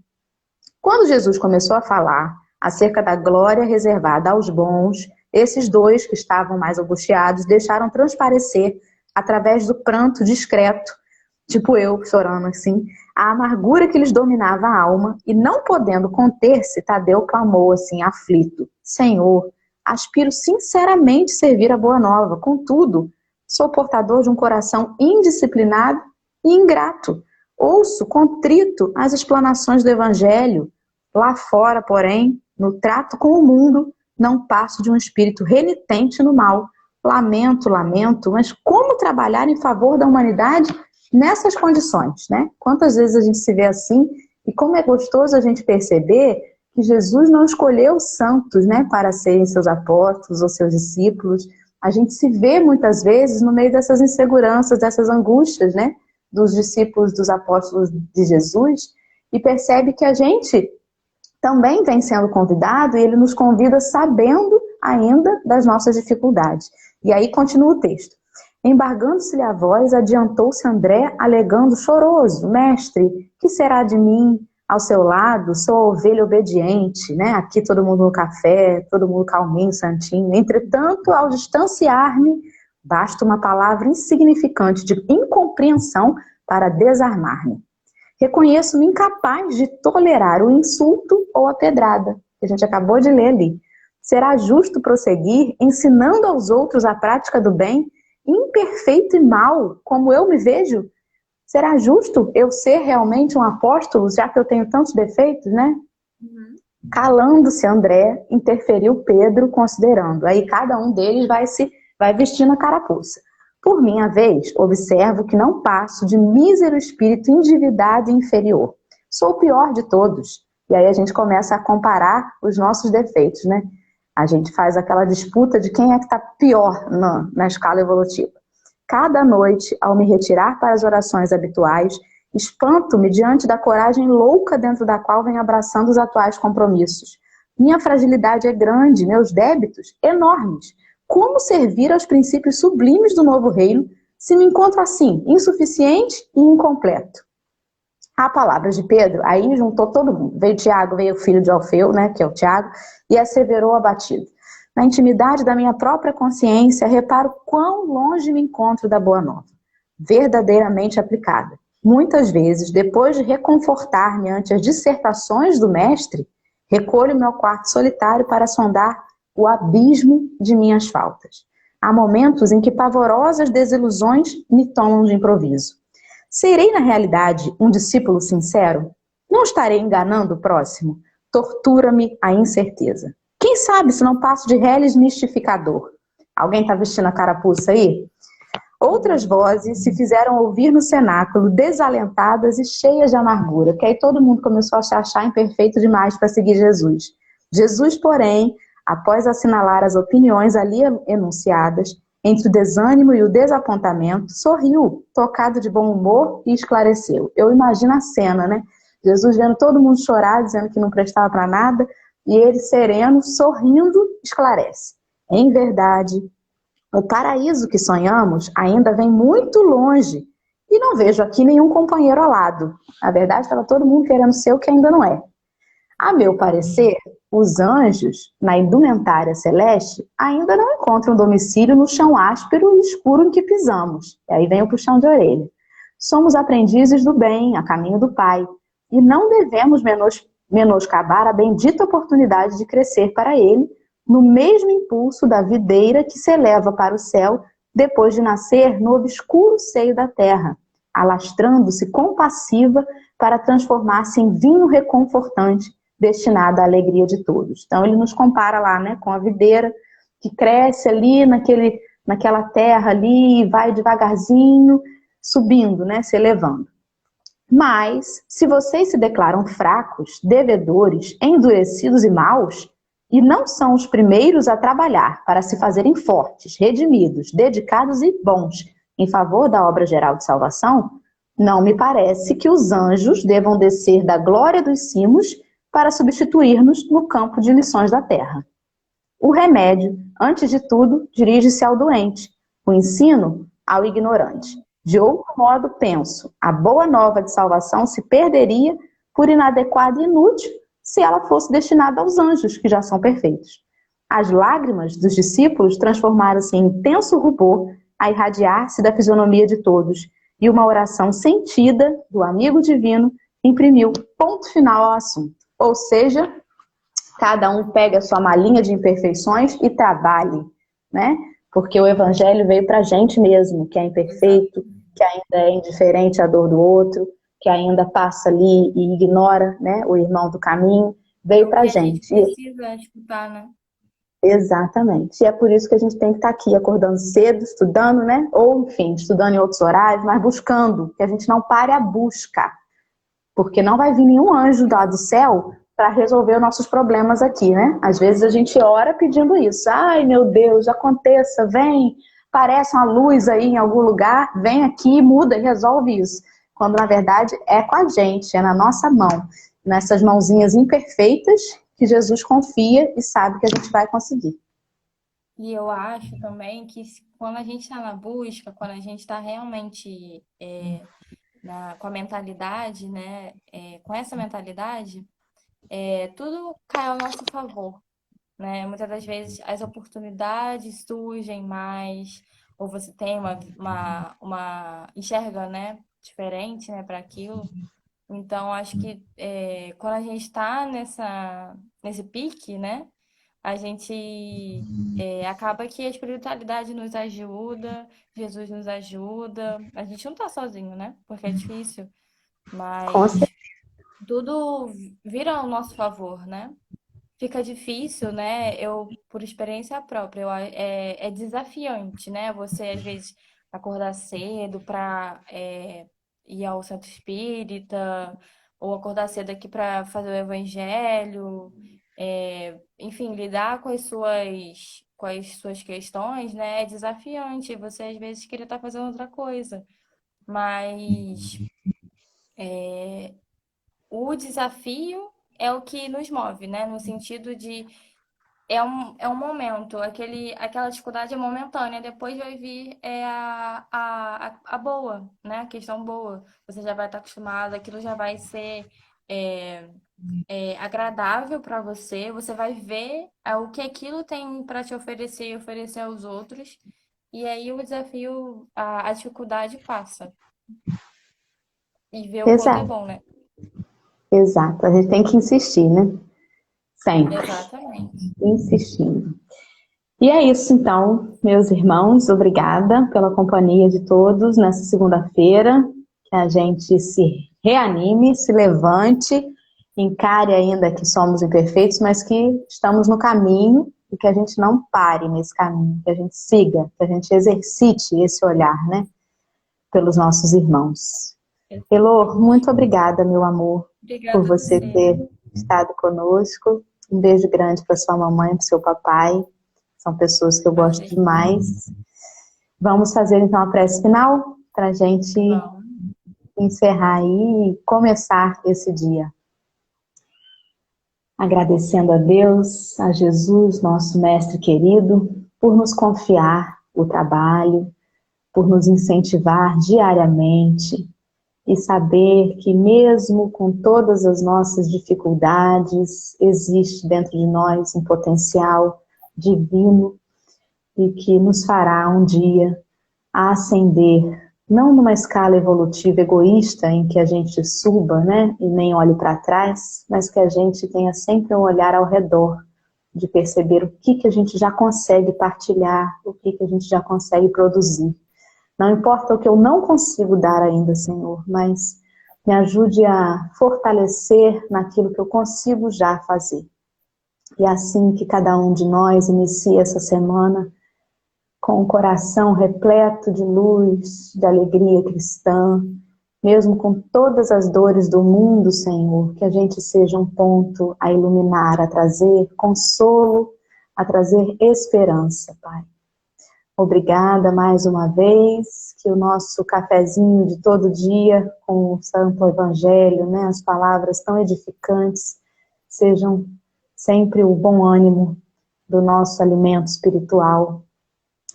Quando Jesus começou a falar acerca da glória reservada aos bons, esses dois que estavam mais angustiados deixaram transparecer, através do pranto discreto, tipo eu chorando assim, a amargura que lhes dominava a alma, e não podendo conter-se, Tadeu clamou assim, aflito: Senhor, aspiro sinceramente servir a boa nova, contudo, sou portador de um coração indisciplinado e ingrato. Ouço contrito as explanações do Evangelho. Lá fora, porém, no trato com o mundo, não passo de um espírito renitente no mal. Lamento, mas como trabalhar em favor da humanidade nessas condições, né? Quantas vezes a gente se vê assim, e como é gostoso a gente perceber que Jesus não escolheu santos, né, para serem seus apóstolos ou seus discípulos. A gente se vê muitas vezes no meio dessas inseguranças, dessas angústias, né, dos discípulos, dos apóstolos de Jesus, e percebe que a gente também vem sendo convidado, e ele nos convida sabendo ainda das nossas dificuldades. E aí continua o texto. Embargando-se-lhe a voz, adiantou-se André, alegando choroso: Mestre, que será de mim? Ao seu lado, sou a ovelha obediente, né? Aqui todo mundo no café, todo mundo calminho, santinho. Entretanto, ao distanciar-me, basta uma palavra insignificante de incompreensão para desarmar-me. Reconheço-me incapaz de tolerar o insulto ou a pedrada, que a gente acabou de ler ali. Será justo prosseguir ensinando aos outros a prática do bem, imperfeito e mau, como eu me vejo? Será justo eu ser realmente um apóstolo, já que eu tenho tantos defeitos, né? Uhum. Calando-se André, interferiu Pedro, considerando. Aí cada um deles vai vestindo a carapuça. Por minha vez, observo que não passo de mísero espírito endividado e inferior. Sou o pior de todos. E aí a gente começa a comparar os nossos defeitos, né? A gente faz aquela disputa de quem é que está pior na escala evolutiva. Cada noite, ao me retirar para as orações habituais, espanto-me diante da coragem louca dentro da qual venho abraçando os atuais compromissos. Minha fragilidade é grande, meus débitos enormes. Como servir aos princípios sublimes do novo reino se me encontro assim, insuficiente e incompleto? A palavra de Pedro, aí juntou todo mundo. Veio Tiago, veio o filho de Alfeu, né, que é o Tiago, e asseverou abatido. Na intimidade da minha própria consciência, reparo quão longe me encontro da boa nova, verdadeiramente aplicada. Muitas vezes, depois de reconfortar-me ante as dissertações do mestre, recolho meu quarto solitário para sondar o abismo de minhas faltas. Há momentos em que pavorosas desilusões me tomam de improviso. Serei, na realidade, um discípulo sincero? Não estarei enganando o próximo? Tortura-me a incerteza. Quem sabe se não passo de reles mistificador? Alguém está vestindo a carapuça aí? Outras vozes se fizeram ouvir no cenáculo, desalentadas e cheias de amargura, porque aí todo mundo começou a se achar imperfeito demais para seguir Jesus. Jesus, porém, após assinalar as opiniões ali enunciadas, entre o desânimo e o desapontamento, sorriu, tocado de bom humor e esclareceu. Eu imagino a cena, né? Jesus vendo todo mundo chorar, dizendo que não prestava para nada, e ele, sereno, sorrindo, esclarece. Em verdade, o paraíso que sonhamos ainda vem muito longe, e não vejo aqui nenhum companheiro ao lado. Na verdade, estava todo mundo querendo ser o que ainda não é. A meu parecer, os anjos, na indumentária celeste, ainda não encontram domicílio no chão áspero e escuro em que pisamos. E aí vem o puxão de orelha. Somos aprendizes do bem, a caminho do Pai, e não devemos menoscabar a bendita oportunidade de crescer para Ele, no mesmo impulso da videira que se eleva para o céu depois de nascer no obscuro seio da terra, alastrando-se compassiva para transformar-se em vinho reconfortante, destinado à alegria de todos. Então ele nos compara lá, né, com a videira que cresce ali naquela terra ali e vai devagarzinho subindo, né, se elevando. Mas, se vocês se declaram fracos, devedores, endurecidos e maus, e não são os primeiros a trabalhar para se fazerem fortes, redimidos, dedicados e bons em favor da obra geral de salvação, não me parece que os anjos devam descer da glória dos cimos para substituir-nos no campo de lições da terra. O remédio, antes de tudo, dirige-se ao doente, o ensino ao ignorante. De outro modo, penso, a boa nova de salvação se perderia por inadequada e inútil se ela fosse destinada aos anjos, que já são perfeitos. As lágrimas dos discípulos transformaram-se em intenso rubor a irradiar-se da fisionomia de todos, e uma oração sentida do amigo divino imprimiu ponto final ao assunto. Ou seja, cada um pega a sua malinha de imperfeições e trabalhe, né? Porque o evangelho veio para a gente mesmo, que é imperfeito, que ainda é indiferente à dor do outro, que ainda passa ali e ignora, né, o irmão do caminho, veio para a gente. A gente precisa escutar, né? Exatamente. E é por isso que a gente tem que estar aqui acordando cedo, estudando, né? Ou, enfim, estudando em outros horários, mas buscando, que a gente não pare a busca. Porque não vai vir nenhum anjo lá do céu para resolver os nossos problemas aqui, né? Às vezes a gente ora pedindo isso. Ai, meu Deus, aconteça, vem, aparece uma luz aí em algum lugar, vem aqui, muda e resolve isso. Quando, na verdade, é com a gente, é na nossa mão, nessas mãozinhas imperfeitas que Jesus confia e sabe que a gente vai conseguir. E eu acho também que quando a gente está na busca, quando a gente está realmente com a mentalidade, né? Com essa mentalidade, tudo cai ao nosso favor, né? Muitas das vezes as oportunidades surgem mais, ou você tem uma enxerga, né? Diferente, né? Para aquilo. Então, acho que quando a gente está nesse pique, né? A gente acaba que a espiritualidade nos ajuda, Jesus nos ajuda. A gente não tá sozinho, né? Porque é difícil, Com mas certeza. tudo vira ao nosso favor, né? Fica difícil, né? Eu, por experiência própria, é desafiante, né? Você, às vezes, acordar cedo para ir ao centro espírita, ou acordar cedo aqui para fazer o evangelho, enfim, lidar com as suas questões, né? É desafiante. Você, às vezes, queria estar fazendo outra coisa, mas o desafio é o que nos move, né? No sentido de é um momento, aquela dificuldade é momentânea, depois vai vir a boa, né? A questão boa. Você já vai estar acostumado, aquilo já vai ser é, agradável para você, você vai ver o que aquilo tem para te oferecer e oferecer aos outros, e aí o desafio, a dificuldade passa. E ver o quanto é Exato, bom, né? exato. A gente tem que insistir, né? Sempre. Exatamente. Insistindo. E é isso, então, meus irmãos. Obrigada pela companhia de todos nessa segunda-feira. Que a gente se reanime, se levante, encare ainda que somos imperfeitos, mas que estamos no caminho, e que a gente não pare nesse caminho, que a gente siga, que a gente exercite esse olhar, né, pelos nossos irmãos. Elô, muito obrigada, meu amor, por Obrigada a você você. ter estado conosco. Um beijo grande para sua mamãe, para seu papai. São pessoas que eu gosto Vocês demais. Vamos fazer então a prece final para a gente vão. encerrar aí e começar esse dia. Agradecendo a Deus, a Jesus, nosso mestre querido, por nos confiar o trabalho, por nos incentivar diariamente e saber que mesmo com todas as nossas dificuldades, existe dentro de nós um potencial divino e que nos fará um dia ascender, não numa escala evolutiva egoísta em que a gente suba, né, e nem olhe para trás, mas que a gente tenha sempre um olhar ao redor, de perceber o que a gente já consegue partilhar, o que a gente já consegue produzir. Não importa o que eu não consigo dar ainda, Senhor, mas me ajude a fortalecer naquilo que eu consigo já fazer. E assim que cada um de nós inicie essa semana com o coração repleto de luz, de alegria cristã, mesmo com todas as dores do mundo, Senhor, que a gente seja um ponto a iluminar, a trazer consolo, a trazer esperança, Pai. Obrigada mais uma vez, que o nosso cafezinho de todo dia com o Santo Evangelho, né, as palavras tão edificantes, sejam sempre o bom ânimo do nosso alimento espiritual.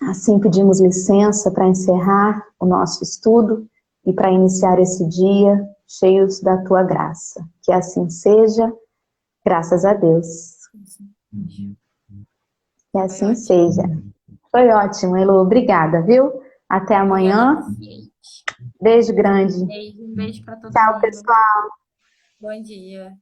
Assim pedimos licença para encerrar o nosso estudo e para iniciar esse dia cheios da Tua graça. Que assim seja, graças a Deus. Que assim seja. Foi ótimo, Elô. Obrigada, viu? Até Obrigada a amanhã. vocês. Beijo grande. Um beijo para todo Tchau, mundo. pessoal. Bom dia.